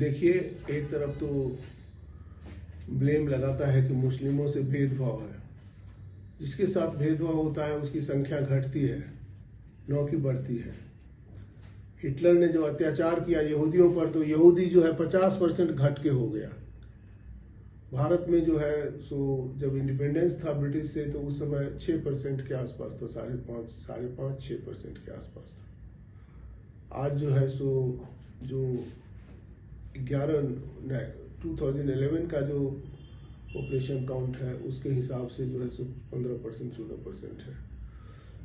देखिए, एक तरफ तो ब्लेम लगाता है कि मुस्लिमों से भेदभाव है। जिसके साथ भेदभाव होता है उसकी संख्या घटती है, न कि बढ़ती है। हिटलर ने जो अत्याचार किया यहूदियों पर, तो यहूदी जो है 50% घट के हो गया। भारत में जो है सो जब इंडिपेंडेंस था ब्रिटिश से, तो उस समय 6% के आसपास था, 5.5-6% के आसपास था। आज जो है सो जो 2011 का जो पॉपुलेशन काउंट है उसके हिसाब से जो है सो 15%-14% है।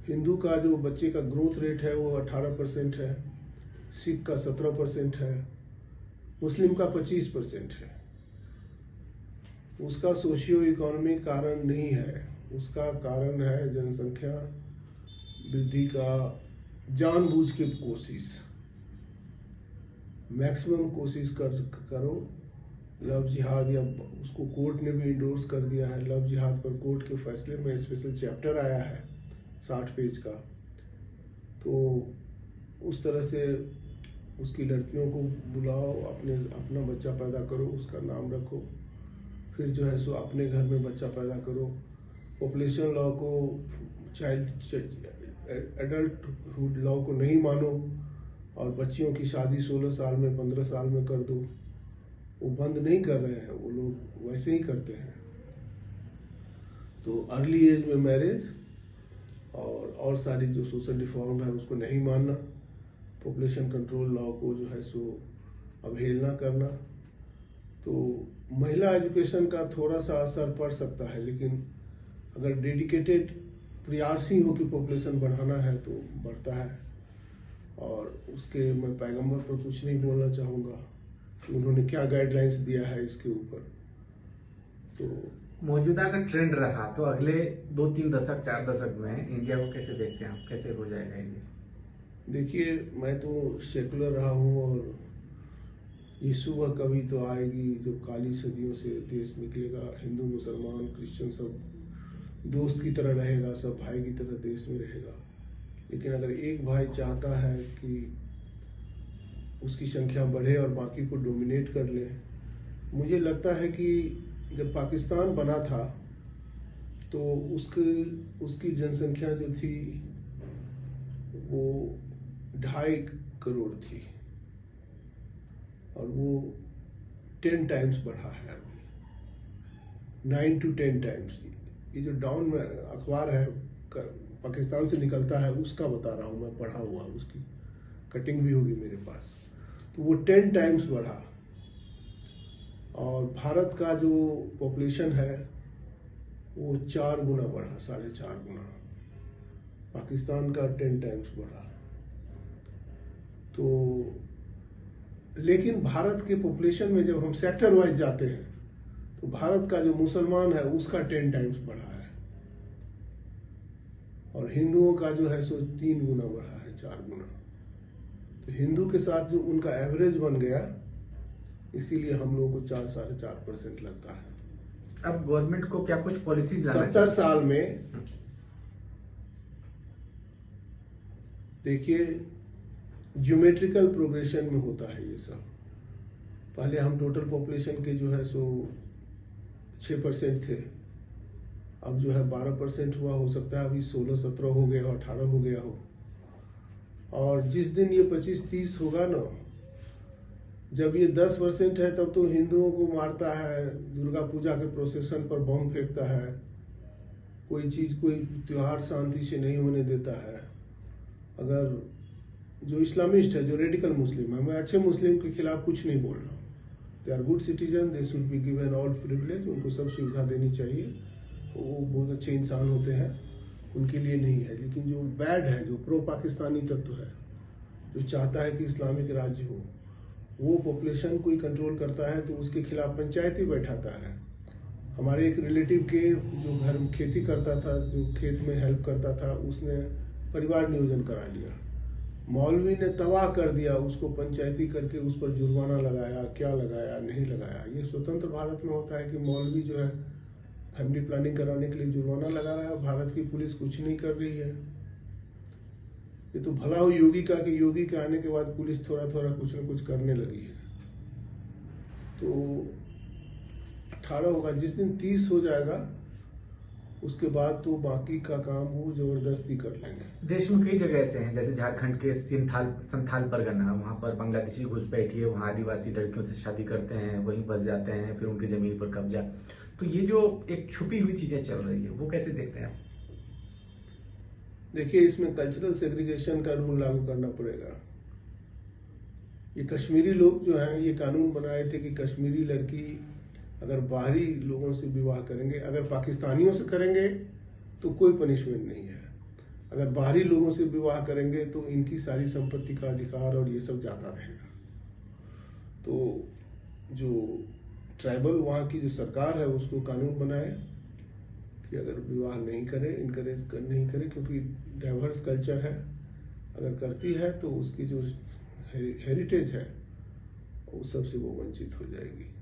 हिंदू का जो बच्चे का ग्रोथ रेट है वो 18% है, सिख का 17% है, मुस्लिम का 25% है। उसका सोशियो इकोनॉमिक कारण नहीं है, उसका कारण है जनसंख्या वृद्धि का जानबूझ के कोशिश। मैक्सिमम कोशिश करो। लव जिहाद, या उसको कोर्ट ने भी इंडोर्स कर दिया है। लव जिहाद पर कोर्ट के फैसले में स्पेशल चैप्टर आया है 60 पेज का। तो उस तरह से उसकी लड़कियों को बुलाओ, अपना बच्चा पैदा करो, उसका नाम रखो, फिर जो है सो अपने घर में बच्चा पैदा करो। पॉपुलेशन लॉ को, एडल्टहुड लॉ को नहीं मानो और बच्चियों की शादी 16 साल में 15 साल में कर दो। वो बंद नहीं कर रहे हैं, वो लोग वैसे ही करते हैं। तो अर्ली एज में मैरिज और सारी जो सोशल रिफॉर्म है उसको नहीं मानना, पॉपुलेशन कंट्रोल लॉ को जो है सो अवहेलना करना। तो महिला एजुकेशन का थोड़ा सा असर पड़ सकता है, लेकिन अगर डेडिकेटेड प्रयास ही हो कि पॉपुलेशन बढ़ाना है तो बढ़ता है। और उसके मैं पैगंबर पर कुछ नहीं बोलना चाहूँगा कि उन्होंने क्या गाइडलाइंस दिया है इसके ऊपर। तो मौजूदा का ट्रेंड रहा तो अगले 2-3 दशक 4 दशक में इंडिया को कैसे देखते हैं आप, कैसे हो जाएगा इंडिया? देखिए, मैं तो सेकुलर रहा हूँ और ये सुबह कभी तो आएगी जब काली सदियों से देश निकलेगा, हिंदू मुसलमान क्रिश्चियन सब दोस्त की तरह रहेगा, सब भाई की तरह देश में रहेगा। लेकिन अगर एक भाई चाहता है कि उसकी संख्या बढ़े और बाकी को डोमिनेट कर ले, मुझे लगता है कि जब पाकिस्तान बना था तो उसकी जनसंख्या जो थी वो 2.5 करोड़ थी और वो 10 टाइम्स बढ़ा है अभी, 9 to 10 टाइम्स। ये जो डाउन में अखबार है पाकिस्तान से निकलता है उसका बता रहा हूँ, मैं पढ़ा हुआ, उसकी कटिंग भी होगी मेरे पास। तो वो 10 टाइम्स बढ़ा। और भारत का जो पॉपुलेशन है वो 4 गुना बढ़ा, 4.5 गुना। पाकिस्तान का 10 टाइम्स बढ़ा। तो लेकिन भारत के पॉपुलेशन में जब हम सेक्टर वाइज जाते हैं तो भारत का जो मुसलमान है उसका 10 टाइम्स बढ़ा है और हिंदुओं का जो है सो 3 गुना बढ़ा है, 4 गुना। तो हिंदू के साथ जो उनका एवरेज बन गया, इसीलिए हम लोगों को 4-4.5% लगता है। अब गवर्नमेंट को क्या कुछ पॉलिसीज 70 साल में देखिए ज्योमेट्रिकल प्रोग्रेशन में होता है ये सब। पहले हम टोटल पॉपुलेशन के जो है सो 6% थे, अब जो है 12% हुआ, हो सकता है अभी 16-17 हो गया हो, 18 हो गया हो। और जिस दिन ये 25-30 होगा ना, जब ये 10% है, तब तो हिंदुओं को मारता है, दुर्गा पूजा के प्रोसेशन पर बम फेंकता है, कोई त्योहार शांति से नहीं होने देता है। अगर जो इस्लामिस्ट है, जो रेडिकल मुस्लिम है, मैं अच्छे मुस्लिम के खिलाफ कुछ नहीं बोल रहा हूँ। They are good citizen, they should be given all privilege, उनको सब सुविधा देनी चाहिए, वो बहुत अच्छे इंसान होते हैं, उनके लिए नहीं है। लेकिन जो बैड है, जो प्रो पाकिस्तानी तत्व है, जो चाहता है कि इस्लामिक राज्य हो, वो पॉपुलेशन कोई कंट्रोल करता है तो उसके खिलाफ पंचायती बैठाता है। हमारे एक रिलेटिव के जो घर में खेती करता था, जो खेत में हेल्प करता था, उसने परिवार नियोजन करा लिया। मौलवी ने तबाह कर दिया उसको, पंचायती करके उस पर जुर्माना लगाया, क्या लगाया नहीं लगाया। ये स्वतंत्र भारत में होता है कि मौलवी जो है फैमिली प्लानिंग कराने के लिए जुर्माना लगा रहा है, भारत की पुलिस कुछ नहीं कर रही है। ये तो भला हो योगी का कि योगी के आने के बाद पुलिस थोड़ा थोड़ा कुछ न कुछ करने लगी है। तो 18 होगा, जिस दिन 30 हो जाएगा उसके बाद तो बाकी का काम वो जबरदस्ती कर लेंगे। देश में कई जगह ऐसे हैं, जैसे झारखंड के संथाल परगना, वहाँ पर बांग्लादेशी घुसपैठी है, वहाँ आदिवासी लड़कियों से शादी करते हैं, वहीं बस जाते हैं, फिर उनकी जमीन पर कब्जा। तो ये जो एक छुपी हुई चीजें चल रही है, वो कैसे देखते हैं आप? देखिए, इसमें कल्चरल सेग्रीगेशन का रूल लागू करना पड़ेगा। ये कश्मीरी लोग जो हैं, ये कानून बनाए थे कि कश्मीरी लड़की अगर बाहरी लोगों से विवाह करेंगे, अगर पाकिस्तानियों से करेंगे तो कोई पनिशमेंट नहीं है, अगर बाहरी लोगों से विवाह करेंगे तो इनकी सारी संपत्ति का अधिकार और ये सब जाता रहेगा। तो जो ट्राइबल वहाँ की जो सरकार है उसको कानून बनाए कि अगर विवाह नहीं करे, इनकरेज नहीं करे, क्योंकि डाइवर्स कल्चर है, अगर करती है तो उसकी जो हेरिटेज है उस सबसे वो वंचित हो जाएगी।